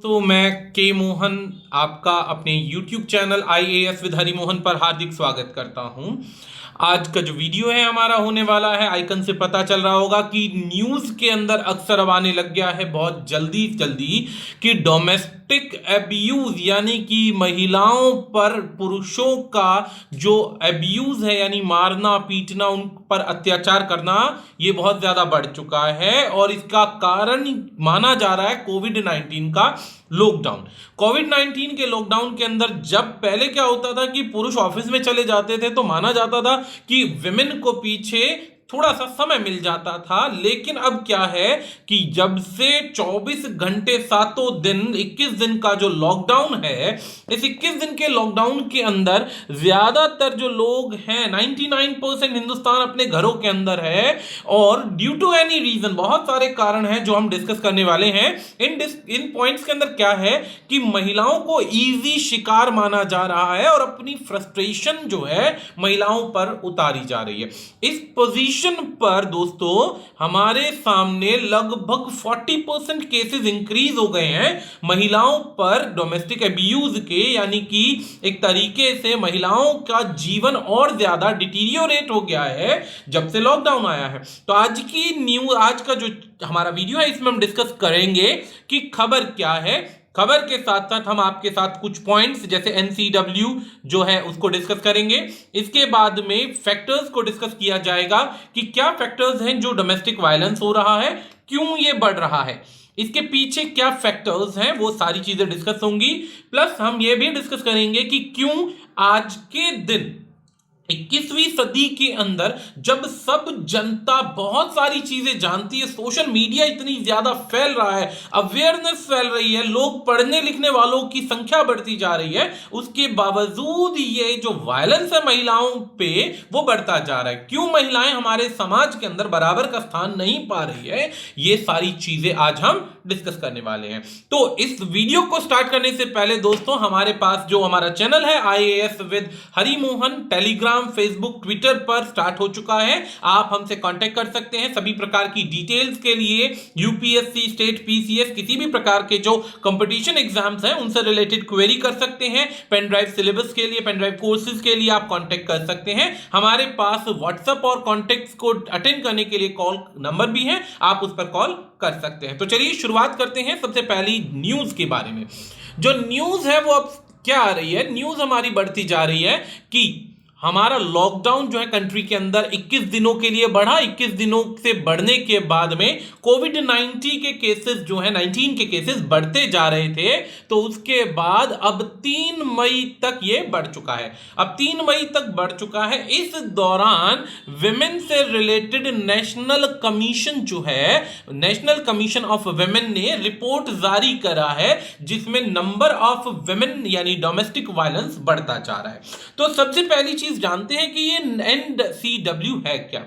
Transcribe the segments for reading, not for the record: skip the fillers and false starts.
तो मैं के मोहन आपका अपने YouTube channel IAS with Hari Mohan पर हार्दिक स्वागत करता हूं। आज का जो वीडियो है हमारा होने वाला है, आइकन से पता चल रहा होगा कि न्यूज़ के अंदर अक्सर अब आने लग गया है बहुत जल्दी जल्दी कि डोमेस्टिक एब्यूज यानी कि महिलाओं पर पुरुषों का जो एब्यूज है यानी मारना पीटना उन पर अत्याचार करना ये बहुत ज्यादा बढ़ चुका है। और इसका कारण माना जा रहा है कोविड 19 का लॉकडाउन। कोविड 19 के लॉकडाउन के अंदर जब पहले क्या होता था कि पुरुष ऑफिस में चले जाते थे तो माना जाता था कि विमेन को पीछे थोड़ा सा समय मिल जाता था, लेकिन अब क्या है कि जब से 24 घंटे सातों दिन 21 दिन का जो लॉकडाउन है, इस 21 दिन के लॉकडाउन के अंदर ज्यादातर जो लोग हैं 99% हिंदुस्तान अपने घरों के अंदर है। और ड्यू टू एनी रीजन बहुत सारे कारण हैं जो हम डिस्कस करने वाले हैं। इन पॉइंट्स के अंदर क्या है कि महिलाओं को इजी शिकार माना जा रहा है और अपनी फ्रस्ट्रेशन जो है महिलाओं पर उतारी जा रही है। इस पोजीशन पर दोस्तों हमारे सामने लगभग 40% केसेस इंक्रीज हो गए हैं महिलाओं पर डोमेस्टिक अब्यूज के, यानी कि एक तरीके से महिलाओं का जीवन और ज्यादा डिटीरियोरेट हो गया है जब से लॉकडाउन आया है। तो आज की न्यूज, आज का जो हमारा वीडियो है इसमें हम डिस्कस करेंगे कि खबर क्या है। खबर के साथ साथ हम आपके साथ कुछ पॉइंट्स जैसे NCW जो है उसको डिस्कस करेंगे। इसके बाद में फैक्टर्स को डिस्कस किया जाएगा कि क्या फैक्टर्स हैं जो डोमेस्टिक वायलेंस हो रहा है, क्यों ये बढ़ रहा है, इसके पीछे क्या फैक्टर्स हैं, वो सारी चीजें डिस्कस होंगी। प्लस हम ये भी डिस्कस करेंगे कि क्यों आज के दिन 21वीं सदी के अंदर जब सब जनता बहुत सारी चीजें जानती है, सोशल मीडिया इतनी ज्यादा फैल रहा है, अवेयरनेस फैल रही है, लोग पढ़ने लिखने वालों की संख्या बढ़ती जा रही है, उसके बावजूद ये जो वायलेंस है महिलाओं पे वो बढ़ता जा रहा है। क्यों महिलाएं हमारे समाज के अंदर बराबर का स्थान नहीं पा रही है, ये सारी चीजें आज हम डिस्कस करने वाले हैं। तो इस वीडियो को स्टार्ट करने से पहले दोस्तों हमारे पास जो हमारा चैनल है IAS with Hari Mohan Telegram Facebook Twitter पर स्टार्ट हो चुका है। आप हमसे कांटेक्ट कर सकते हैं सभी प्रकार की डिटेल्स के लिए। यूपीएससी, स्टेट PCS, किसी भी प्रकार के जो कंपटीशन एग्जाम्स हैं उनसे रिलेटेड क्वेरी कर सकते हैं। पेन ड्राइव सिलेबस के लिए, पेन ड्राइव कोर्सेज के लिए आप कांटेक्ट कर सकते हैं। हमारे पास व्हाट्सएप और कॉन्टेक्ट्स को अटेंड करने के लिए कॉल नंबर भी है, आप उस पर कॉल कर सकते हैं। तो चलिए शुरुआत करते हैं सबसे पहली न्यूज के बारे में। जो न्यूज है वो अब क्या आ रही है, न्यूज हमारी बढ़ती जा रही है कि हमारा लॉकडाउन जो है कंट्री के अंदर 21 दिनों के लिए बढ़ा। 21 दिनों से बढ़ने के बाद में कोविड 19 के केसेस जो है 19 के केसेस बढ़ते जा रहे थे, तो उसके बाद अब 3 मई तक ये बढ़ चुका है। अब 3 मई तक बढ़ चुका है। इस दौरान विमेन से रिलेटेड नेशनल कमीशन जो है, नेशनल कमीशन ऑफ विमेन ने रिपोर्ट जारी करा है जिसमें नंबर ऑफ विमेन यानी डोमेस्टिक वायलेंस बढ़ता जा रहा है। तो सबसे पहली चीज जानते हैं कि ये NCW है क्या।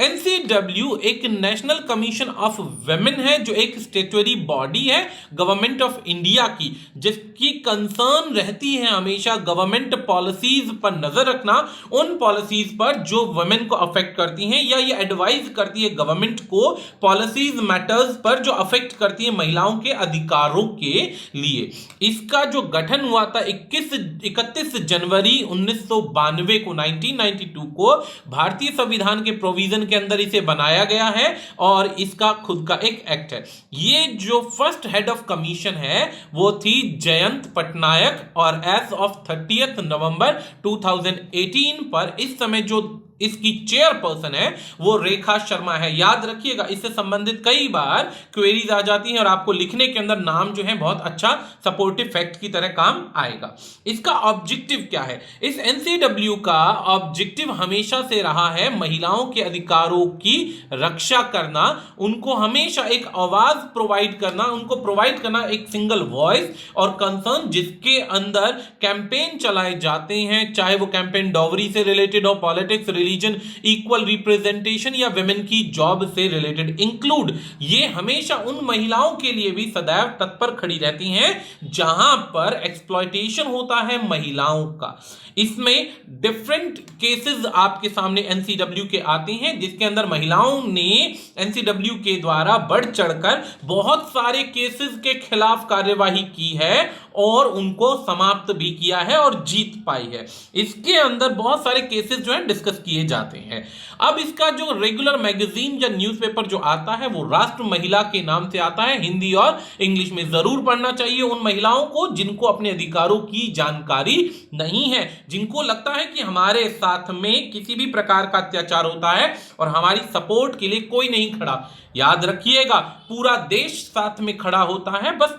NCW एक नेशनल कमीशन ऑफ वुमेन है जो एक स्टेटरी बॉडी है गवर्नमेंट ऑफ इंडिया की, जिसकी कंसर्न रहती है हमेशा गवर्नमेंट पॉलिसीज पर नजर रखना, उन पॉलिसीज पर जो वुमेन को अफेक्ट करती हैं, या ये एडवाइज करती है गवर्नमेंट को पॉलिसीज मैटर्स पर जो अफेक्ट करती है महिलाओं के अधिकारों के लिए। इसका जो गठन हुआ था 31 जनवरी 1992 को 1992 को भारतीय संविधान के प्रोविजन के अंदर इसे बनाया गया है और इसका खुद का एक एक्ट है। ये जो फर्स्ट हेड ऑफ कमीशन है वो थी जयंत पटनायक, और एज ऑफ 30 नवंबर 2018 पर इस समय जो इसकी चेयरपर्सन है वो रेखा शर्मा है। याद रखिएगा इससे संबंधित कई बार क्वेरीज आ जाती हैं और आपको लिखने के अंदर नाम जो है बहुत अच्छा सपोर्टिव फैक्ट की तरह काम आएगा। इसका ऑब्जेक्टिव क्या है, इस NCW का ऑब्जेक्टिव हमेशा से रहा है महिलाओं के अधिकारों की रक्षा करना, उनको हमेशा एक आवाज प्रोवाइड करना, उनको प्रोवाइड करना एक सिंगल वॉइस और कंसर्न, जिसके अंदर कैंपेन चलाए जाते हैं, चाहे वो कैंपेन डॉवरी से रिलेटेड हो, पॉलिटिक्स, रिलीजन, इक्वल रिप्रेजेंटेशन या विमेन की जॉब से रिलेटेड इंक्लूड। ये हमेशा उन महिलाओं के लिए भी सदैव तत्पर खड़ी रहती हैं जहां पर एक्सप्लॉयटेशन होता है महिलाओं का। इसमें डिफरेंट केसेस आपके सामने एनसीडब्ल्यू के आते हैं, जिसके अंदर महिलाओं ने एनसीडब्ल्यू के द्वारा बढ़ चढ़कर बहुत सारे केसेस के खिलाफ कार्यवाही की है और उनको समाप्त भी किया है और जीत पाई है। इसके अंदर बहुत सारे केसेस जो है डिस्कस किए जाते हैं। अब इसका जो रेगुलर मैगजीन या न्यूज़पेपर जो आता है वो राष्ट्र महिला के नाम से आता है। हिंदी और इंग्लिश में जरूर पढ़ना चाहिए उन महिलाओं को जिनको अपने अधिकारों की जानकारी नहीं है, जिनको लगता है कि हमारे साथ में किसी भी प्रकार का अत्याचार होता है और हमारी सपोर्ट के लिए कोई नहीं खड़ा। याद रखिएगा, पूरा देश साथ में खड़ा होता है, बस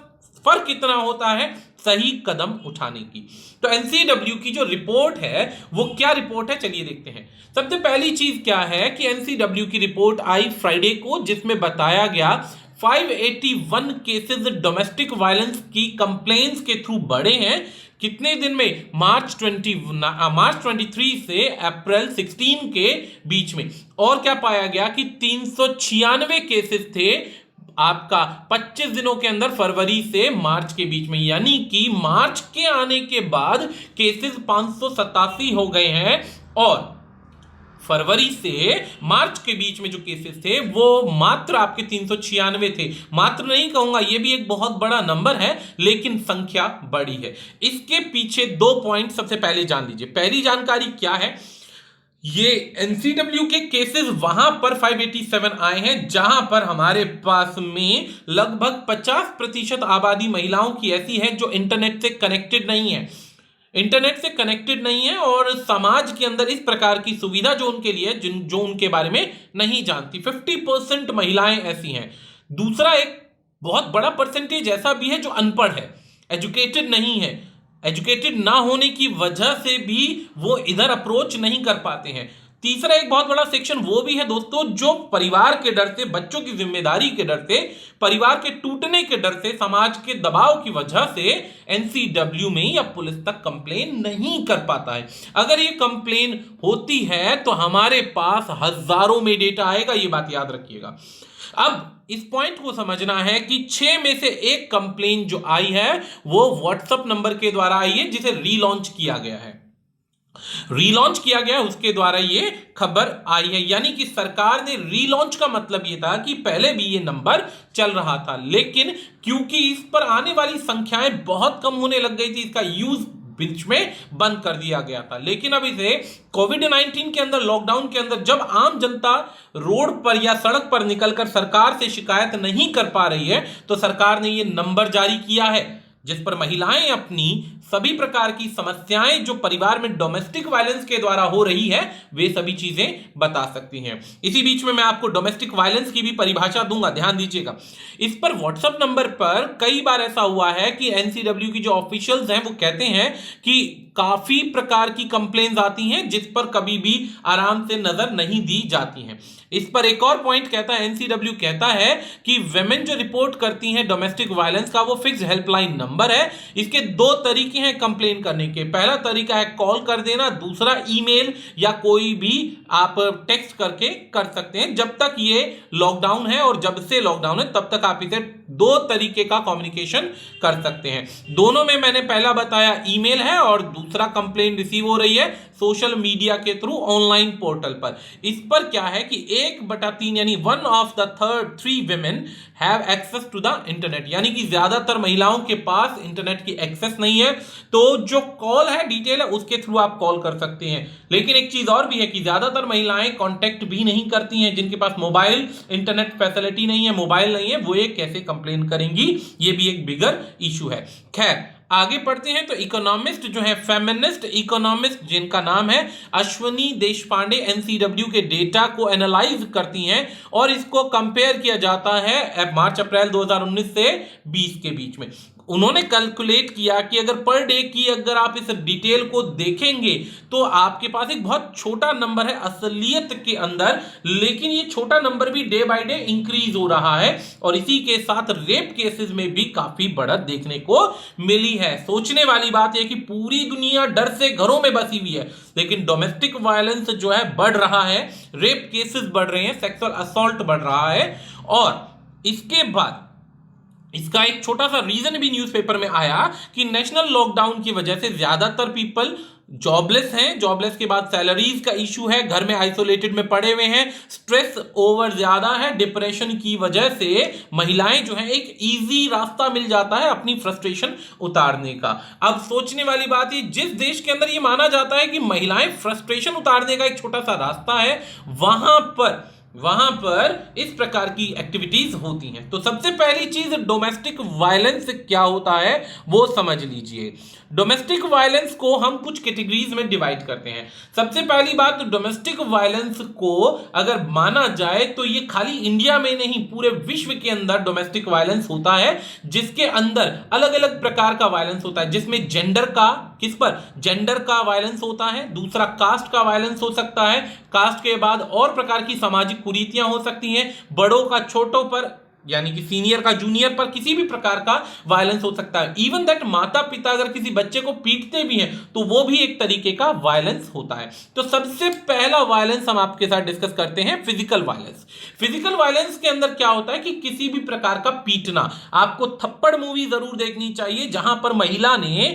फर्क इतना होता है सही कदम उठाने की। तो एनसीडब्ल्यू की जो रिपोर्ट है वो क्या रिपोर्ट है, चलिए देखते हैं। सबसे पहली चीज क्या है कि एनसीडब्ल्यू की रिपोर्ट आई फ्राइडे को, जिसमें बताया गया 581 केसेस डोमेस्टिक वायलेंस की कंप्लेंट्स के थ्रू बढ़े हैं। कितने दिन में? मार्च 23 से अप्रैल 16 के बीच में। और क्या पाया गया कि 396 केसेस थे आपका 25 दिनों के अंदर, फरवरी से मार्च के बीच में। यानी कि मार्च के आने के बाद केसेस 587 हो गए हैं और फरवरी से मार्च के बीच में जो केसेस थे वो मात्र आपके 396 थे। मात्र नहीं कहूंगा, ये भी एक बहुत बड़ा नंबर है, लेकिन संख्या बड़ी है। इसके पीछे 2 पॉइंट सबसे पहले जान लीजिए। पहली जानकारी क्या है, ये एनसीडब्ल्यू के केसेस वहां पर 587 आए हैं जहां पर हमारे पास में लगभग 50% आबादी महिलाओं की ऐसी है जो इंटरनेट से कनेक्टेड नहीं है, इंटरनेट से कनेक्टेड नहीं है और समाज के अंदर इस प्रकार की सुविधा जो उनके लिए जो उनके बारे में नहीं जानती। 50% महिलाएं ऐसी हैं। दूसरा एक बहुत बड़ा परसेंटेज ऐसा भी है जो अनपढ़ है, एजुकेटेड नहीं है। एजुकेटेड ना होने की वजह से भी वो इधर अप्रोच नहीं कर पाते हैं। तीसरा एक बहुत बड़ा सेक्शन वो भी है दोस्तों जो परिवार के डर से, बच्चों की जिम्मेदारी के डर से, परिवार के टूटने के डर से, समाज के दबाव की वजह से एनसीडब्ल्यू में या पुलिस तक कंप्लेन नहीं कर पाता है। अगर ये कंप्लेन होती है तो हमारे पास हजारों में डेटा आएगा, ये बात याद रखिएगा। अब इस पॉइंट को समझना है कि 6 में से एक कंप्लेन जो आई है वो व्हाट्सएप नंबर के द्वारा आई है, जिसे रीलॉन्च किया गया है। रीलॉन्च किया गया उसके द्वारा ये खबर आई है। यानी कि सरकार ने रीलॉन्च का मतलब ये था कि पहले भी ये नंबर चल रहा था, लेकिन क्योंकि इस पर आने वाली संख्याएं बहुत कम होने लग गई थी, इसका यूज बीच में बंद कर दिया गया था। लेकिन अब इसे कोविड-19 के अंदर, लॉकडाउन के अंदर, जब आम जनता रोड पर या सड़क पर निकलकर सरकार से शिकायत नहीं कर पा रही है, तो सरकार ने ये नंबर जारी किया है जिस पर महिलाएं अपनी सभी प्रकार की समस्याएं जो परिवार में डोमेस्टिक वायलेंस के द्वारा हो रही है वे सभी चीजें बता सकती हैं। इसी बीच में मैं आपको डोमेस्टिक वायलेंस की भी परिभाषा दूंगा, ध्यान दीजिएगा। इस पर व्हाट्सएप नंबर पर कई बार ऐसा हुआ है कि एनसीडब्ल्यू की जो ऑफिशियल्स हैं वो कहते हैं कि काफी प्रकार की कंप्लेंट्स आती हैं जिस पर कभी भी आराम से नजर नहीं दी जाती हैं। इस पर एक और पॉइंट कहता है, एनसीडब्ल्यू कहता है कि वेमेन जो रिपोर्ट करती हैं डोमेस्टिक वायलेंस का वो फिक्स हेल्पलाइन नंबर है। इसके 2 तरीके हैं कंप्लेन करने के। पहला तरीका है कॉल कर देना, दूसरा ईमेल या कोई भी आप टेक्स्ट करके कर सकते हैं। जब तक ये लॉकडाउन है और जब से लॉकडाउन है तब तक आप इसे 2 तरीके का कम्युनिकेशन कर सकते हैं। दोनों में मैंने पहला बताया ईमेल है और दूसरा कंप्लेन रिसीव हो रही है सोशल मीडिया के थ्रू ऑनलाइन पोर्टल पर। इस पर क्या है कि 1/3 यानी 1 of the 3 women have access to the internet, यानी कि ज्यादातर महिलाओं के पास इंटरनेट की एक्सेस नहीं है। तो जो कॉल है, डिटेल है, उसके थ्रू आप कॉल कर सकते हैं। लेकिन एक चीज और भी है कि ज्यादातर महिलाएं कांटेक्ट भी नहीं करती हैं, जिनके पास मोबाइल इंटरनेट फैसिलिटी नहीं है, मोबाइल नहीं है, वो ये कैसे कंप्लेन करेंगी, ये भी एक बिगर इशू है। खैर आगे पढ़ते हैं तो इकोनॉमिस्ट जो है, फेमिनिस्ट इकोनॉमिस्ट जिनका नाम है अश्वनी देशपांडे, एनसीडब्ल्यू के डेटा को एनालाइज करती हैं और इसको कंपेयर किया जाता है मार्च अप्रैल 2019 से 20 के बीच में। उन्होंने कैलकुलेट किया कि अगर पर डे की अगर आप इस डिटेल को देखेंगे तो आपके पास एक बहुत छोटा नंबर है असलियत के अंदर, लेकिन ये छोटा नंबर भी डे बाय डे इंक्रीज हो रहा है और इसी के साथ रेप केसेस में भी काफी बढ़त देखने को मिली है। सोचने वाली बात है कि पूरी दुनिया डर से घरों में बसी हुई है, लेकिन डोमेस्टिक वायलेंस जो है बढ़ रहा है, रेप केसेस बढ़ रहे हैं, सेक्सुअल असॉल्ट बढ़ रहा है। और इसके बाद इसका एक छोटा सा रीजन भी न्यूज़पेपर में आया कि नेशनल लॉकडाउन की वजह से ज्यादातर पीपल जॉबलेस हैं, जॉबलेस के बाद सैलरीज का इशू है, घर में आइसोलेटेड में पड़े हुए हैं, स्ट्रेस ओवर ज्यादा है, डिप्रेशन की वजह से महिलाएं जो है एक इजी रास्ता मिल जाता है अपनी फ्रस्ट्रेशन उतारने का। अब सोचने वाली बात है, जिस देश के अंदर ये माना जाता है कि महिलाएं फ्रस्ट्रेशन उतारने का एक छोटा सा रास्ता है, वहां पर इस प्रकार की एक्टिविटीज होती हैं। तो सबसे पहली चीज, डोमेस्टिक वायलेंस क्या होता है वो समझ लीजिए। डोमेस्टिक वायलेंस को हम कुछ कैटेगरीज में डिवाइड करते हैं। सबसे पहली बात, डोमेस्टिक वायलेंस को अगर माना जाए तो ये खाली इंडिया में नहीं, पूरे विश्व के अंदर डोमेस्टिक वायलेंस होता है, जिसके अंदर अलग अलग प्रकार का वायलेंस होता है, जिसमें जेंडर का, किस पर, जेंडर का वायलेंस होता है, दूसरा कास्ट का वायलेंस हो सकता है, कास्ट के बाद और प्रकार की सामाजिक कुरीतियां हो सकती हैं, बड़ों का छोटों पर यानी कि सीनियर का जूनियर पर किसी भी प्रकार का वायलेंस हो सकता है। इवन दैट माता पिता अगर किसी बच्चे को पीटते भी हैं तो वो भी एक तरीके का वायलेंस होता है। तो सबसे पहला वायलेंस हम आपके साथ डिस्कस करते हैं, फिजिकल वायलेंस। फिजिकल वायलेंस के अंदर क्या होता है कि किसी भी प्रकार का पीटना। आपको थप्पड़ मूवी जरूर देखनी चाहिए, जहां पर महिला ने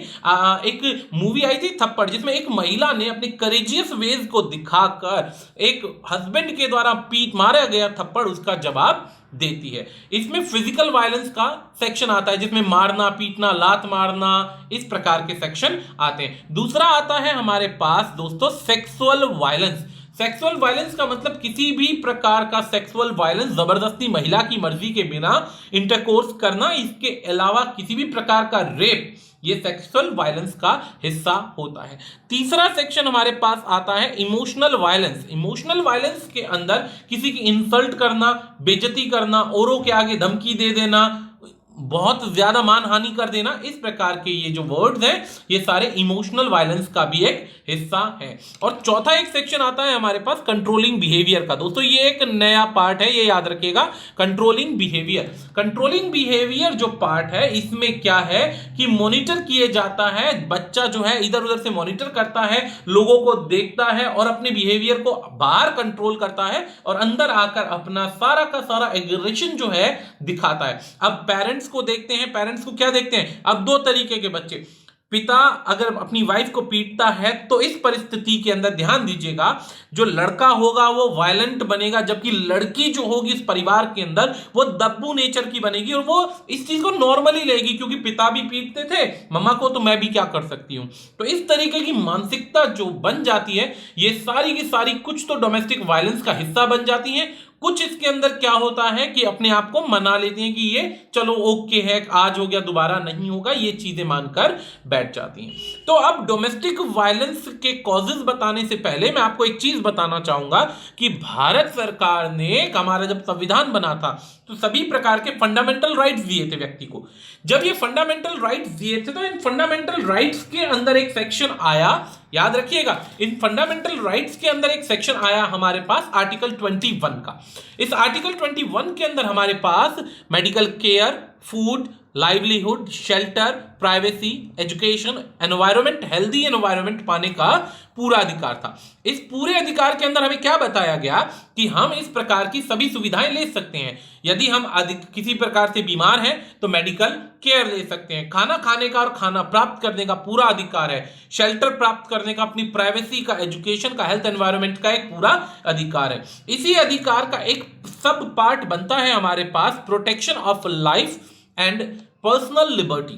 एक मूवी आई थी थप्पड़, जिसमें एक महिला ने अपने करेजियस वेज को दिखाकर एक हस्बैंड के द्वारा मारा गया थप्पड़ उसका जवाब देती है। इसमें फिजिकल वायलेंस का सेक्शन आता है, जिसमें मारना, पीटना, लात मारना, इस प्रकार के सेक्शन आते हैं। दूसरा आता है हमारे पास दोस्तों सेक्सुअल वायलेंस। सेक्सुअल वायलेंस का मतलब किसी भी प्रकार का सेक्सुअल वायलेंस, जबरदस्ती महिला की मर्जी के बिना इंटरकोर्स करना, इसके अलावा किसी भी प्रकार का रेप, ये सेक्सुअल वायलेंस का हिस्सा होता है। तीसरा सेक्शन हमारे पास आता है इमोशनल वायलेंस। इमोशनल वायलेंस के अंदर किसी की इंसल्ट करना, बेइज्जती करना, औरों के आगे धमकी दे देना, बहुत ज्यादा मानहानि कर देना, इस प्रकार के ये जो वर्ड्स हैं ये सारे इमोशनल वायलेंस का भी एक हिस्सा है। और चौथा एक सेक्शन आता है हमारे पास कंट्रोलिंग बिहेवियर का। दोस्तों ये एक नया पार्ट है, ये याद रखिएगा, कंट्रोलिंग बिहेवियर। कंट्रोलिंग बिहेवियर जो पार्ट है, इसमें क्या है कि मॉनिटर किए जाता है, बच्चा जो है इधर उधर से मॉनिटर करता है, लोगों को देखता है और अपने बिहेवियर को बाहर कंट्रोल करता है और अंदर आकर अपना सारा का सारा एग्रेशन जो है दिखाता है। अब पेरेंट्स को देखते हैं, पेरेंट्स को क्या देखते हैं, अब दो तरीके के बच्चे। पिता अगर अपनी वाइफ को पीटता है तो इस परिस्थिति के अंदर ध्यान दीजिएगा, जो लड़का होगा वो वायलेंट बनेगा, जबकि लड़की जो होगी इस परिवार के अंदर वो दब्बू नेचर की बनेगी और वो इस चीज को नॉर्मली लेगी, क्योंकि पिता भी पीटते थे मम्मा को तो मैं भी क्या कर सकती हूं। तो इस तरीके की मानसिकता जो बन जाती है, ये सारी की सारी कुछ तो डोमेस्टिक वायलेंस का हिस्सा बन जाती है, कुछ इसके अंदर क्या होता है कि अपने आप को मना लेती हैं कि ये चलो ओके है, आज हो गया दोबारा नहीं होगा, ये चीजें मानकर बैठ जाती हैं। तो अब डोमेस्टिक वायलेंस के कॉजेज बताने से पहले मैं आपको एक चीज बताना चाहूंगा कि भारत सरकार ने, हमारा जब संविधान बना था तो सभी प्रकार के फंडामेंटल राइट्स दिए थे व्यक्ति को। जब ये फंडामेंटल राइट्स दिए थे तो इन फंडामेंटल राइट्स के अंदर एक सेक्शन आया, याद रखिएगा, इन फंडामेंटल राइट्स के अंदर एक सेक्शन आया हमारे पास आर्टिकल 21 का। इस आर्टिकल 21 के अंदर हमारे पास medical care, food, livelihood, shelter, privacy, education, environment, healthy environment पाने का पूरा अधिकार था। इस पूरे अधिकार के अंदर हमें क्या बताया गया कि हम इस प्रकार की सभी सुविधाएं ले सकते हैं। यदि हम किसी प्रकार से बीमार हैं तो मेडिकल केयर ले सकते हैं, खाना खाने का और खाना प्राप्त करने का पूरा अधिकार है, शेल्टर प्राप्त करने का, अपनी प्राइवेसी का, एजुकेशन का, हेल्थ एनवायरनमेंट का एक पूरा अधिकार है। इसी अधिकार का एक सब पार्ट बनता है हमारे पास protection of life and personal liberty.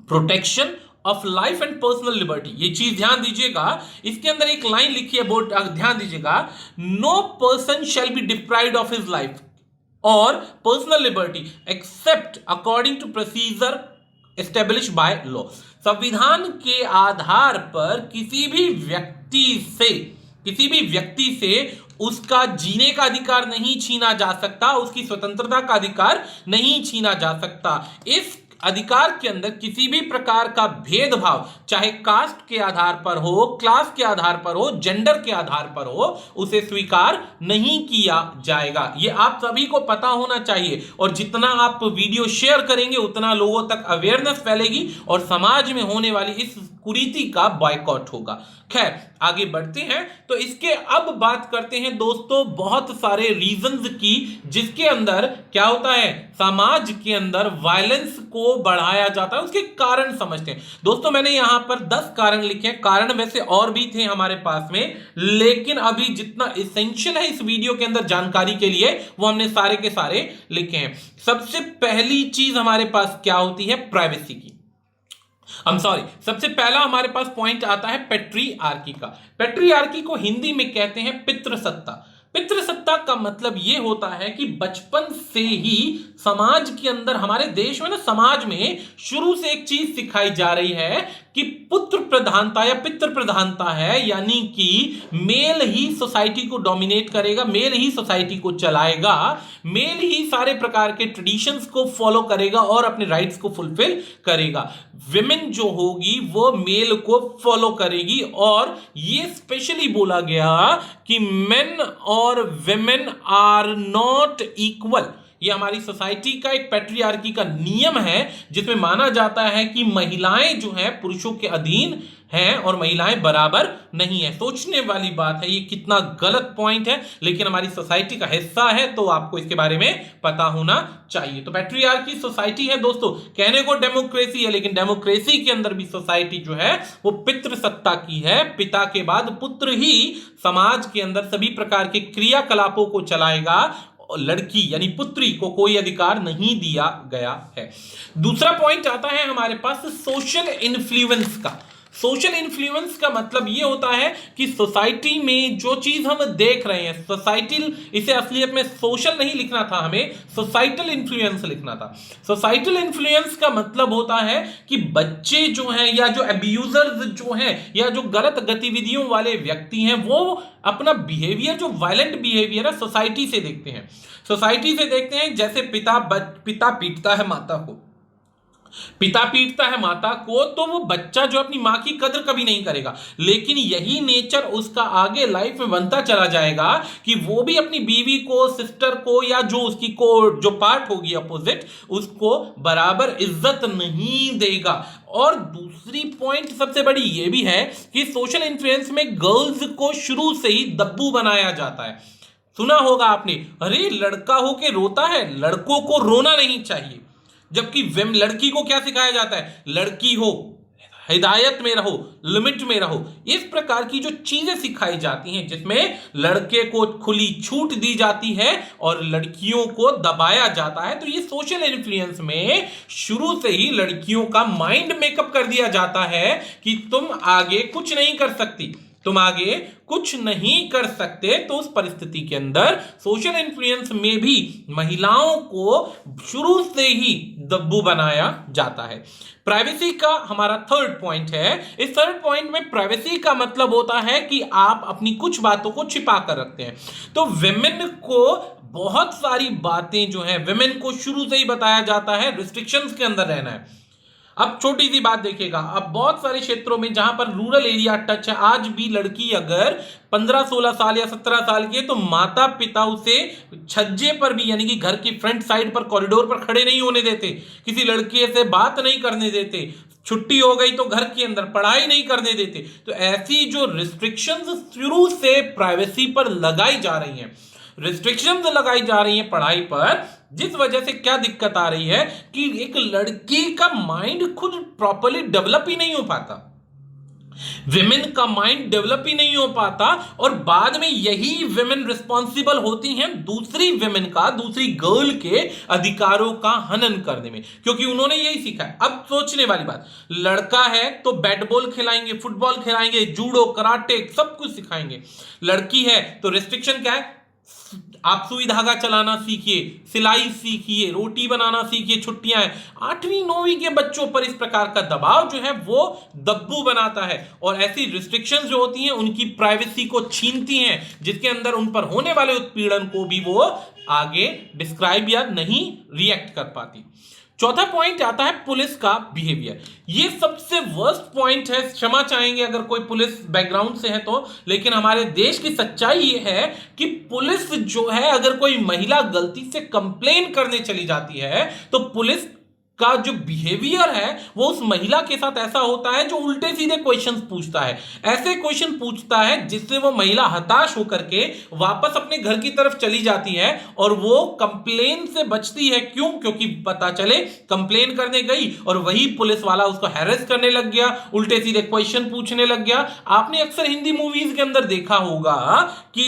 Protection of life and personal liberty, ये चीज ध्यान दीजिएगा। इसके अंदर एक लाइन लिखी है, बोर्ड ध्यान दीजिएगा, no person shall be deprived of his life or personal liberty except according to procedure establish by law. संविधान के आधार पर किसी भी व्यक्ति से उसका जीने का अधिकार नहीं छीना जा सकता, उसकी स्वतंत्रता का अधिकार नहीं छीना जा सकता। इस अधिकार के अंदर किसी भी प्रकार का भेदभाव, चाहे कास्ट के आधार पर हो, क्लास के आधार पर हो, जेंडर के आधार पर हो, उसे स्वीकार नहीं किया जाएगा। ये आप सभी को पता होना चाहिए और जितना आप वीडियो शेयर करेंगे उतना लोगों तक अवेयरनेस फैलेगी और समाज में होने वाली इस कुरीति का बॉयकॉट होगा। खैर आगे बढ़ते हैं, तो इसके अब बात करते हैं दोस्तों बहुत सारे रीजंस की, जिसके अंदर क्या होता है, समाज के अंदर वायलेंस को को बढ़ाया जाता है, उसके कारण समझते हैं। दोस्तों मैंने यहां पर 10 कारण लिखे हैं, कारण वैसे और भी थे हमारे पास में, लेकिन अभी जितना इसेंशियल है इस वीडियो के अंदर जानकारी के लिए वो हमने सारे के सारे लिखे हैं। सबसे पहली चीज हमारे पास क्या होती है? प्राइवेसी की। सबसे पहला हमारे पास पॉइंट आता है पेट्रियार्की का। पेट्रियार्की को हिंदी में कहते हैं पितृसत्ता। पितृसत्ता का मतलब यह होता है कि बचपन से ही समाज के अंदर, हमारे देश में ना, समाज में शुरू से एक चीज सिखाई जा रही है कि पुत्र प्रधानता या पितृ प्रधानता है, यानी कि मेल ही सोसाइटी को डोमिनेट करेगा, मेल ही सोसाइटी को चलाएगा, मेल ही सारे प्रकार के ट्रेडिशंस को फॉलो करेगा और अपने राइट्स को फुलफिल करेगा। विमेन जो होगी वो मेल को फॉलो करेगी, और ये स्पेशली बोला गया कि मेन और विमेन आर नॉट इक्वल। ये हमारी सोसाइटी का एक पैट्रियार्की का नियम है, जिसमें माना जाता है कि महिलाएं जो हैं पुरुषों के अधीन हैं और महिलाएं बराबर नहीं है। सोचने वाली बात है, ये कितना गलत पॉइंट है, लेकिन हमारी सोसाइटी का हिस्सा है, तो आपको इसके बारे में पता होना चाहिए। तो पैट्रियार्की सोसाइटी है दोस्तों, कहने को डेमोक्रेसी है, लेकिन डेमोक्रेसी के अंदर भी सोसाइटी जो है वो पितृसत्ता की है। पिता के बाद पुत्र ही समाज के अंदर सभी प्रकार के क्रियाकलापों को चलाएगा, लड़की यानी पुत्री को कोई अधिकार नहीं दिया गया है। दूसरा पॉइंट आता है हमारे पास सोशल इन्फ्लुएंस का। सोशल इन्फ्लुएंस का मतलब यह होता है कि सोसाइटी में जो चीज हम देख रहे हैं, सोसाइटल, इसे असलियत में सोशल नहीं लिखना था, हमें सोसाइटल इन्फ्लुएंस लिखना था। सोसाइटल इन्फ्लुएंस का मतलब होता है कि बच्चे जो हैं या जो अब्यूजर्स जो हैं या जो गलत गतिविधियों वाले व्यक्ति हैं, वो अपना बिहेवियर, जो वायलेंट बिहेवियर है, सोसाइटी से देखते हैं। सोसाइटी से देखते हैं, जैसे पिता पीटता है माता को, पिता पीटता है माता को, तो वो बच्चा जो अपनी मां की कदर कभी नहीं करेगा, लेकिन यही नेचर उसका आगे लाइफ में बनता चला जाएगा कि वो भी अपनी बीवी को, सिस्टर को, या जो उसकी को जो पार्ट होगी अपोजिट, उसको बराबर इज्जत नहीं देगा। और दूसरी पॉइंट सबसे बड़ी ये भी है कि सोशल इन्फ्लुएंस में गर्ल्स को शुरू से ही दब्बू बनाया जाता है। सुना होगा आपने, अरे लड़का हो के रोता है, लड़कों को रोना नहीं चाहिए, जबकि लड़की को क्या सिखाया जाता है? लड़की हो, हिदायत में रहो, लिमिट में रहो। इस प्रकार की जो चीजें सिखाई जाती हैं, जिसमें लड़के को खुली छूट दी जाती है और लड़कियों को दबाया जाता है, तो ये सोशल इन्फ्लुएंस में शुरू से ही लड़कियों का माइंड मेकअप कर दिया जाता है कि तुम आगे कुछ नहीं कर सकती, तुम आगे कुछ नहीं कर सकते। तो उस परिस्थिति के अंदर सोशल इन्फ्लुएंस में भी महिलाओं को शुरू से ही दब्बू बनाया जाता है। प्राइवेसी का हमारा थर्ड पॉइंट है। इस थर्ड पॉइंट में प्राइवेसी का मतलब होता है कि आप अपनी कुछ बातों को छिपा कर रखते हैं। तो विमेन को बहुत सारी बातें जो है, विमेन को शुरू से ही बताया जाता है रिस्ट्रिक्शंस के अंदर रहना है। अब छोटी सी बात देखिएगा, अब बहुत सारे क्षेत्रों में जहां पर रूरल एरिया टच है, आज भी लड़की अगर 15-16 साल या 17 साल की है, तो माता पिता उसे छज्जे पर भी, यानी कि घर की फ्रंट साइड पर, कॉरिडोर पर खड़े नहीं होने देते, किसी लड़के से बात नहीं करने देते, छुट्टी हो गई तो घर के अंदर पढ़ाई नहीं करने देते। तो ऐसी जो रिस्ट्रिक्शंस शुरू से प्राइवेसी पर लगाई जा रही हैं, रिस्ट्रिक्शंस लगाई जा रही हैं पढ़ाई पर, जिस वजह से क्या दिक्कत आ रही है कि एक लड़की का माइंड खुद प्रॉपर्ली डेवलप ही नहीं हो पाता, विमेन का माइंड डेवलप ही नहीं हो पाता, और बाद में यही विमेन रिस्पॉन्सिबल होती हैं दूसरी विमेन का, दूसरी गर्ल के अधिकारों का हनन करने में, क्योंकि उन्होंने यही सीखा है। अब सोचने वाली बात, लड़का है तो बैट बॉल खिलाएंगे, फुटबॉल खिलाएंगे, जूडो, कराटे, सब कुछ सिखाएंगे। लड़की है तो रिस्ट्रिक्शन क्या है? आप सुई धागा चलाना सीखिए, सिलाई सीखिए, रोटी बनाना सीखिए, छुट्टियां हैं। 8वीं 9वीं के बच्चों पर इस प्रकार का दबाव जो है वो दब्बू बनाता है, और ऐसी रिस्ट्रिक्शंस जो होती हैं उनकी प्राइवेसी को छीनती हैं, जिसके अंदर उन पर होने वाले उत्पीड़न को भी वो आगे डिस्क्राइब या नहीं रिएक्ट कर पाती। चौथा पॉइंट आता है पुलिस का बिहेवियर। ये सबसे वर्स्ट पॉइंट है, क्षमा चाहेंगे अगर कोई पुलिस बैकग्राउंड से है तो, लेकिन हमारे देश की सच्चाई ये है कि पुलिस जो है, अगर कोई महिला गलती से कंप्लेन करने चली जाती है तो पुलिस का जो बिहेवियर है वो उस महिला के साथ ऐसा होता है जो उल्टे सीधे क्वेश्चंस पूछता है, ऐसे क्वेश्चन पूछता है जिससे वो महिला हताश होकर के वापस अपने घर की तरफ चली जाती है और वो कंप्लेन से बचती है। क्यों? क्योंकि पता चले कंप्लेन करने गई और वही पुलिस वाला उसको हैरेस करने लग गया, उल्टे सीधे क्वेश्चन पूछने लग गया। आपने अक्सर हिंदी मूवीज के अंदर देखा होगा कि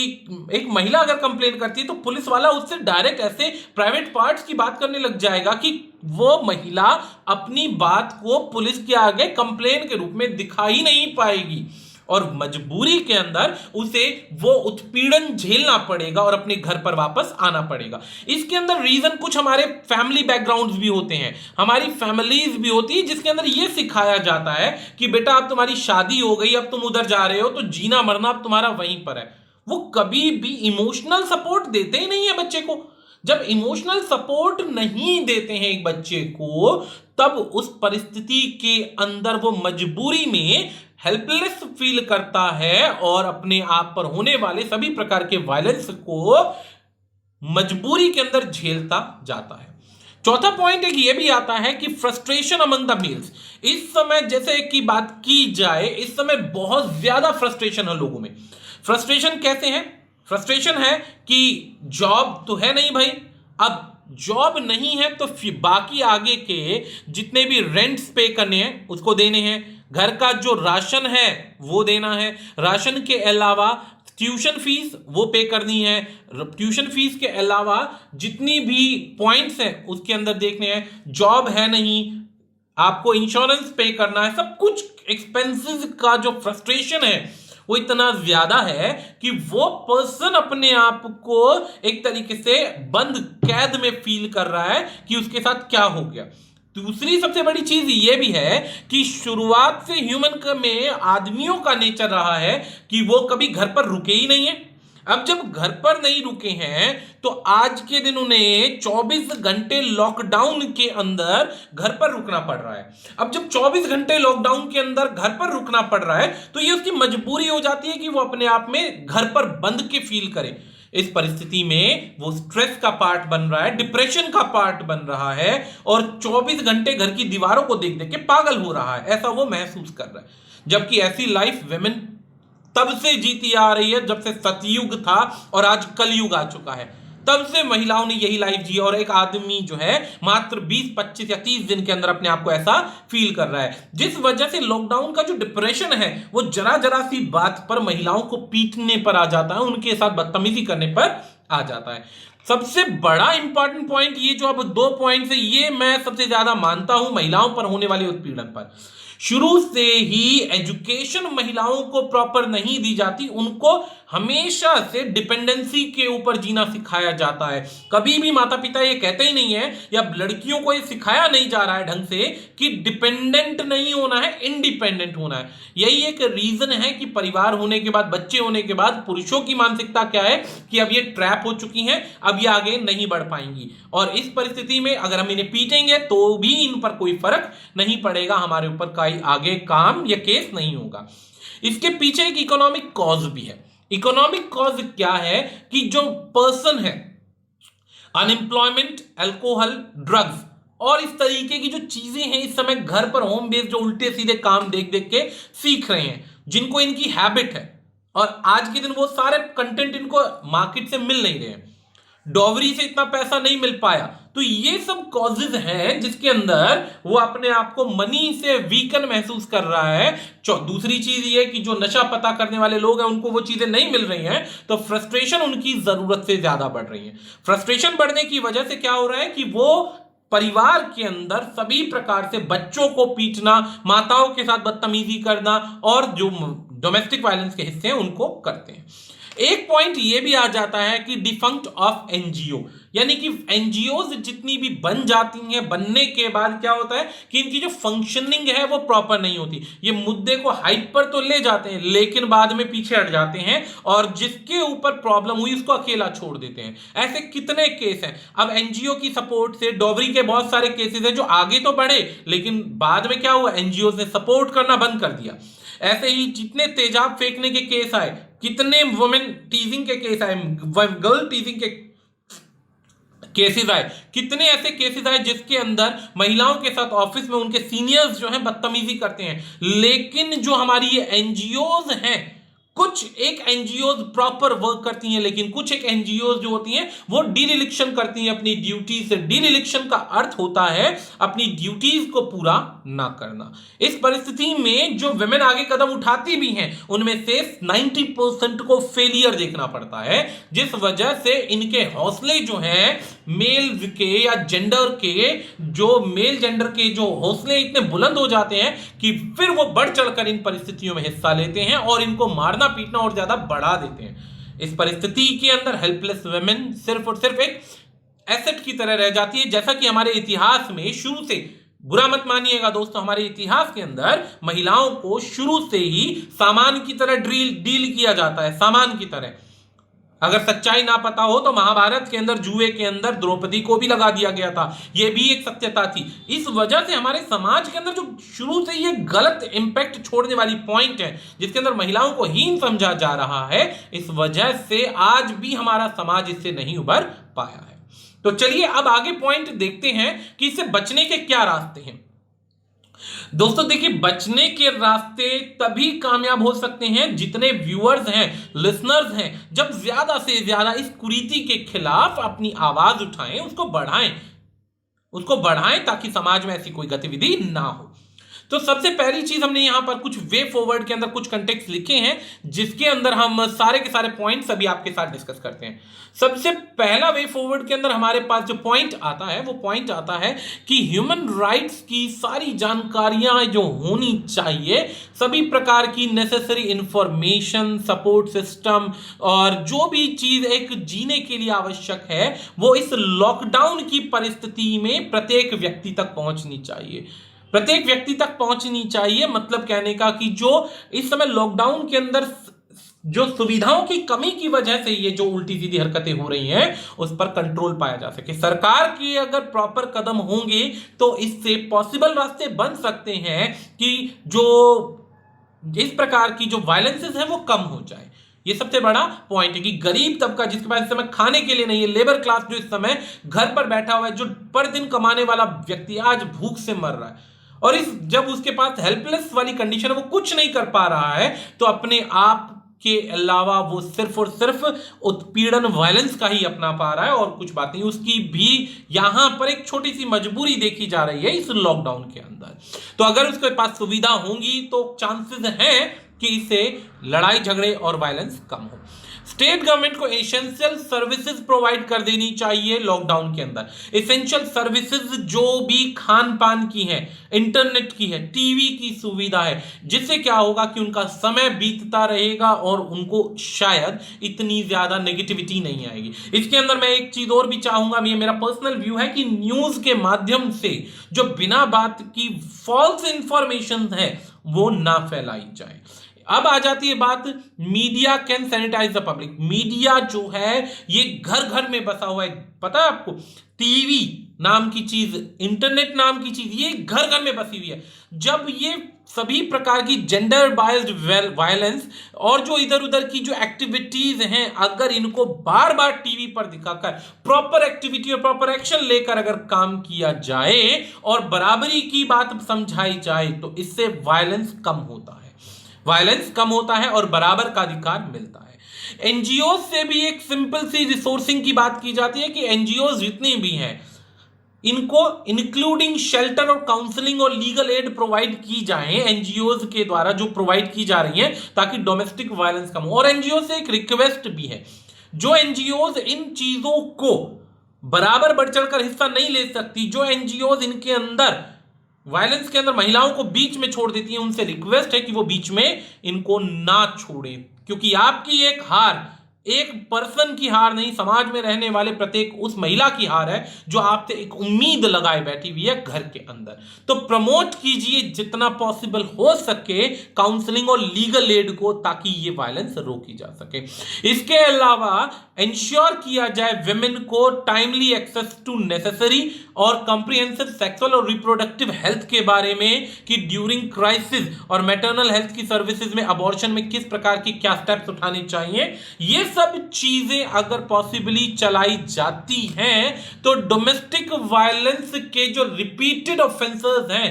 एक महिला अगर कंप्लेन करती है तो पुलिस वाला उससे डायरेक्ट ऐसे प्राइवेट पार्ट्स की बात करने लग जाएगा कि वो महिला अपनी बात को पुलिस के आगे कंप्लेन के रूप में दिखा ही नहीं पाएगी और मजबूरी के अंदर उसे वो उत्पीड़न झेलना पड़ेगा और अपने घर पर वापस आना पड़ेगा। इसके अंदर रीजन कुछ हमारे फैमिली बैकग्राउंड्स भी होते हैं, हमारी फैमिलीज भी होती है जिसके अंदर ये सिखाया जाता है कि बेटा अब तुम्हारी शादी हो गई, अब तुम उधर जा रहे हो तो जीना मरना अब तुम्हारा वहीं पर है। वो कभी भी इमोशनल सपोर्ट देते ही नहीं है बच्चे को। जब इमोशनल सपोर्ट नहीं देते हैं एक बच्चे को, तब उस परिस्थिति के अंदर वो मजबूरी में हेल्पलेस फील करता है और अपने आप पर होने वाले सभी प्रकार के वायलेंस को मजबूरी के अंदर झेलता जाता है। चौथा पॉइंट एक ये भी आता है कि फ्रस्ट्रेशन अमंग द मेल्स। इस समय जैसे कि बात की जाए, इस समय बहुत ज्यादा फ्रस्ट्रेशन है लोगों में। फ्रस्ट्रेशन कैसे है? फ्रस्ट्रेशन है कि जॉब तो है नहीं भाई, अब जॉब नहीं है तो फिर बाकी आगे के जितने भी रेंट्स पे करने हैं उसको देने हैं, घर का जो राशन है वो देना है, राशन के अलावा ट्यूशन फीस वो पे करनी है, ट्यूशन फीस के अलावा जितनी भी पॉइंट्स हैं उसके अंदर देखने हैं, जॉब है नहीं, आपको इंश्योरेंस पे करना है, सब कुछ एक्सपेंसेस का जो फ्रस्ट्रेशन है वो इतना ज्यादा है कि वो पर्सन अपने आप को एक तरीके से बंद कैद में फील कर रहा है कि उसके साथ क्या हो गया। दूसरी सबसे बड़ी चीज ये भी है कि शुरुआत से ह्यूमन में आदमियों का नेचर रहा है कि वो कभी घर पर रुके ही नहीं है। अब जब घर पर नहीं रुके हैं तो आज के दिन उन्हें 24 घंटे लॉकडाउन के अंदर घर पर रुकना पड़ रहा है। अब जब 24 घंटे लॉकडाउन के अंदर घर पर रुकना पड़ रहा है तो ये उसकी मजबूरी हो जाती है कि वो अपने आप में घर पर बंद के फील करे। इस परिस्थिति में वो स्ट्रेस का पार्ट बन रहा है, डिप्रेशन का पार्ट बन रहा है और 24 घंटे घर की दीवारों को देख देख के पागल हो रहा है, ऐसा वो महसूस कर रहा है। जबकि ऐसी लाइफ विमेन तब से जीती आ रही है जब से सतयुग था और आज कलयुग आ चुका है, तब से महिलाओं ने यही लाइफ जी और एक आदमी जो है मात्र 20, 25 या 30 दिन के अंदर अपने आप को ऐसा फील कर रहा है। जिस वजह से लॉकडाउन का जो डिप्रेशन है वो जरा जरा सी बात पर महिलाओं को पीटने पर आ जाता है, उनके साथ बदतमीजी करने पर आ जाता है। सबसे बड़ा इंपॉर्टेंट पॉइंट ये जो अब 2 पॉइंट है ये मैं सबसे ज्यादा मानता हूं महिलाओं पर होने वाले उत्पीड़न पर। शुरू से ही एजुकेशन महिलाओं को प्रॉपर नहीं दी जाती, उनको हमेशा से डिपेंडेंसी के ऊपर जीना सिखाया जाता है। कभी भी माता पिता ये कहते ही नहीं है या लड़कियों को ये सिखाया नहीं जा रहा है ढंग से कि डिपेंडेंट नहीं होना है, इंडिपेंडेंट होना है। यही एक रीजन है कि परिवार होने के बाद, बच्चे होने के बाद पुरुषों की मानसिकता क्या है कि अब ये ट्रैप हो चुकी हैं, अब ये आगे नहीं बढ़ पाएंगी और इस परिस्थिति में अगर हम इन्हें पीटेंगे तो भी इन पर कोई फर्क नहीं पड़ेगा, हमारे ऊपर कोई आगे काम या केस नहीं होगा। इसके पीछे एक इकोनॉमिक कॉज भी है। इकोनॉमिक कॉज क्या है कि जो पर्सन है अनएम्प्लॉयमेंट, अल्कोहल, ड्रग्स और इस तरीके की जो चीजें हैं इस समय घर पर होम बेस्ड जो उल्टे सीधे काम देख देख के सीख रहे हैं, जिनको इनकी हैबिट है और आज के दिन वो सारे कंटेंट इनको मार्केट से मिल नहीं रहे हैं, डॉवरी से इतना पैसा नहीं मिल पाया, तो ये सब कॉजेज हैं जिसके अंदर वो अपने आप को मनी से वीकन महसूस कर रहा है। दूसरी चीज ये कि जो नशा पता करने वाले लोग हैं उनको वो चीजें नहीं मिल रही हैं तो फ्रस्ट्रेशन उनकी जरूरत से ज्यादा बढ़ रही है। फ्रस्ट्रेशन बढ़ने की वजह से क्या हो रहा है कि वो परिवार के अंदर सभी प्रकार से बच्चों को पीटना, माताओं के साथ बदतमीजी करना और जो डोमेस्टिक वायलेंस के हिस्से हैं उनको करते हैं। एक पॉइंट ये भी आ जाता है कि डिफंक्ट ऑफ एनजीओ, यानी कि एनजीओ जितनी भी बन जाती हैं, बनने के बाद क्या होता है कि इनकी जो फंक्शनिंग है वो प्रॉपर नहीं होती। ये मुद्दे को हाइप पर तो ले जाते हैं लेकिन बाद में पीछे हट जाते हैं और जिसके ऊपर प्रॉब्लम हुई उसको अकेला छोड़ देते हैं। ऐसे कितने केस हैं। अब एनजीओ की सपोर्ट से डॉवरी के बहुत सारे केसेस हैं जो आगे तो बढ़े लेकिन बाद में क्या हुआ, एनजीओ ने सपोर्ट करना बंद कर दिया। ऐसे ही जितने तेजाब फेंकने के केस आए, कितने वुमेन टीजिंग के केस आए, गर्ल टीजिंग के केसेस आए, कितने ऐसे केसेस आए जिसके अंदर महिलाओं के साथ ऑफिस में उनके सीनियर्स जो हैं बदतमीजी करते हैं। लेकिन जो हमारी ये एनजीओज हैं, कुछ एक एनजीओज प्रॉपर वर्क करती हैं, लेकिन कुछ एक एनजीओज जो होती हैं वो डिलिक्शन करती हैं अपनी ड्यूटी से। डिलिक्शन का अर्थ होता है अपनी ड्यूटीज को पूरा ना करना। इस परिस्थिति में जो विमेन आगे कदम उठाती भी हैं उनमें से 90% को फेलियर देखना पड़ता है, जिस वजह से इनके हौसले जो हैं मेल के या जेंडर के, जो मेल जेंडर के जो हौसले इतने बुलंद हो जाते हैं कि फिर वो बढ़ चढ़कर इन परिस्थितियों में हिस्सा लेते हैं और इनको मारना पीटना और ज्यादा बढ़ा देते हैं। इस परिस्थिति के अंदर हेल्पलेस वुमेन सिर्फ और सिर्फ एक एसेट की तरह रह जाती है। जैसा कि हमारे इतिहास में शुरू से, बुरा मत मानिएगा दोस्तों, हमारे इतिहास के अंदर महिलाओं को शुरू से ही सामान की तरह डील किया जाता है, सामान की तरह। अगर सच्चाई ना पता हो तो महाभारत के अंदर जुए के अंदर द्रौपदी को भी लगा दिया गया था, यह भी एक सत्यता थी। इस वजह से हमारे समाज के अंदर जो शुरू से ये गलत इंपैक्ट छोड़ने वाली पॉइंट है, जिसके अंदर महिलाओं को हीन समझा जा रहा है, इस वजह से आज भी हमारा समाज इससे नहीं उबर पाया है। तो चलिए अब आगे पॉइंट देखते हैं कि इससे बचने के क्या रास्ते हैं। दोस्तों देखिए, बचने के रास्ते तभी कामयाब हो सकते हैं जितने व्यूअर्स हैं, लिसनर्स हैं, जब ज्यादा से ज्यादा इस कुरीति के खिलाफ अपनी आवाज उठाएं, उसको बढ़ाएं ताकि समाज में ऐसी कोई गतिविधि ना हो। तो सबसे पहली चीज हमने यहां पर कुछ वे फॉरवर्ड के अंदर कुछ कंटेक्स्ट लिखे हैं, जिसके अंदर हम सारे के सारे पॉइंट्स अभी आपके साथ डिस्कस करते हैं। सबसे पहला वे फॉरवर्ड के अंदर हमारे पास जो पॉइंट आता है वो पॉइंट आता है कि ह्यूमन राइट्स की सारी जानकारियां जो होनी चाहिए, सभी प्रकार की नेसेसरी इंफॉर्मेशन, सपोर्ट सिस्टम और जो भी चीज एक जीने के लिए आवश्यक है, वो इस लॉकडाउन की परिस्थिति में प्रत्येक व्यक्ति तक पहुंचनी चाहिए। प्रत्येक व्यक्ति तक पहुंचनी चाहिए, मतलब कहने का कि जो इस समय लॉकडाउन के अंदर जो सुविधाओं की कमी की वजह से ये जो उल्टी सीधी हरकतें हो रही हैं उस पर कंट्रोल पाया जा सके। सरकार के अगर प्रॉपर कदम होंगे तो इससे पॉसिबल रास्ते बन सकते हैं कि जो इस प्रकार की जो वायलेंसेस है वो कम हो जाए। ये सबसे बड़ा पॉइंट है कि गरीब तबका जिसके पास इस समय खाने के लिए नहीं है, लेबर क्लास जो इस समय घर पर बैठा हुआ है, जो पर दिन कमाने वाला व्यक्ति आज भूख से मर रहा है, और जब उसके पास हेल्पलेस वाली कंडीशन है, वो कुछ नहीं कर पा रहा है, तो अपने आप के अलावा वो सिर्फ और सिर्फ उत्पीड़न, वायलेंस का ही अपना पा रहा है और कुछ बात नहीं। उसकी भी यहां पर एक छोटी सी मजबूरी देखी जा रही है इस लॉकडाउन के अंदर। तो अगर उसके पास सुविधा होंगी तो चांसेस हैं कि इससे लड़ाई झगड़े और वायलेंस कम हो। स्टेट गवर्नमेंट को एसेंशियल सर्विसेज प्रोवाइड कर देनी चाहिए लॉकडाउन के अंदर। एसेंशियल सर्विसेज जो भी खान पान की है, इंटरनेट की है, टीवी की सुविधा है, जिससे क्या होगा कि उनका समय बीतता रहेगा और उनको शायद इतनी ज्यादा नेगेटिविटी नहीं आएगी। इसके अंदर मैं एक चीज और भी चाहूंगा, ये मेरा पर्सनल व्यू है कि न्यूज के माध्यम से जो बिना बात की फॉल्स इंफॉर्मेशन है वो ना फैलाई जाए। अब आ जाती है बात, media can sanitise the public. Media जो है ये घर घर में बसा हुआ है, पता है आपको, टीवी नाम की चीज, इंटरनेट नाम की चीज, ये घर घर में बसी हुई है। जब ये सभी प्रकार की जेंडर बायस्ड वायलेंस और जो इधर उधर की जो एक्टिविटीज हैं, अगर इनको बार बार टीवी पर दिखाकर प्रॉपर एक्टिविटी और प्रॉपर एक्शन लेकर अगर काम किया जाए और बराबरी की बात समझाई जाए तो इससे वायलेंस कम होता है, वायलेंस कम होता है और बराबर का अधिकार मिलता है। एनजीओ से भी एक सिंपल सी रिसोर्सिंग की बात की जाती है कि एनजीओ जितनी भी हैं इनको इंक्लूडिंग शेल्टर और काउंसलिंग और लीगल एड प्रोवाइड की जाए एनजीओ के द्वारा, जो प्रोवाइड की जा रही है ताकि डोमेस्टिक वायलेंस कम हो। और एनजीओ से एक रिक्वेस्ट भी है, जो एनजीओ इन चीजों को बराबर बढ़ चढ़कर हिस्सा नहीं ले सकती, जो एनजीओ इनके अंदर वायलेंस के अंदर महिलाओं को बीच में छोड़ देती हैं, उनसे रिक्वेस्ट है कि वो बीच में इनको ना छोड़े, क्योंकि आपकी एक हार एक पर्सन की हार नहीं, समाज में रहने वाले प्रत्येक उस महिला की हार है जो आपसे एक उम्मीद लगाए बैठी हुई है घर के अंदर। तो प्रमोट कीजिए जितना पॉसिबल हो सके काउंसलिंग और लीगल एड को, ताकि ये वायलेंस रोकी जा सके। इसके अलावा इंश्योर किया जाए विमेन को टाइमली एक्सेस टू नेसेसरी और कॉम्प्रिहेंसिव सेक्सुअल और रिप्रोडक्टिव हेल्थ के बारे में, कि ड्यूरिंग क्राइसिस और मैटरनल हेल्थ की सर्विसेज में अबॉर्शन में किस प्रकार की क्या स्टेप्स उठाने चाहिए। ये सब चीजें अगर पॉसिबली चलाई जाती हैं तो डोमेस्टिक वायलेंस के जो रिपीटेड ऑफेंसेस हैं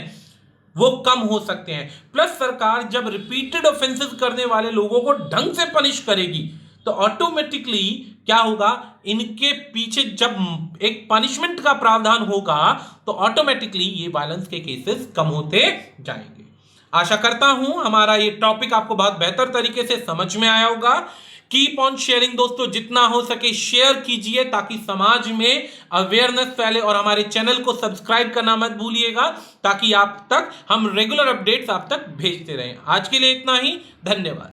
वो कम हो सकते हैं। प्लस सरकार जब रिपीटेड ऑफेंसेस करने वाले लोगों को ढंग से पनिश करेगी तो ऑटोमेटिकली क्या होगा, इनके पीछे जब एक पनिशमेंट का प्रावधान होगा तो ऑटोमेटिकली ये वायलेंस के केसेस कम होते जाएंगे। आशा करता हूं हमारा ये टॉपिक आपको बहुत बेहतर तरीके से समझ में आया होगा। कीप ऑन शेयरिंग दोस्तों, जितना हो सके शेयर कीजिए ताकि समाज में अवेयरनेस फैले, और हमारे चैनल को सब्सक्राइब करना मत भूलिएगा ताकि आप तक हम रेगुलर अपडेट्स आप तक भेजते रहें। आज के लिए इतना ही, धन्यवाद।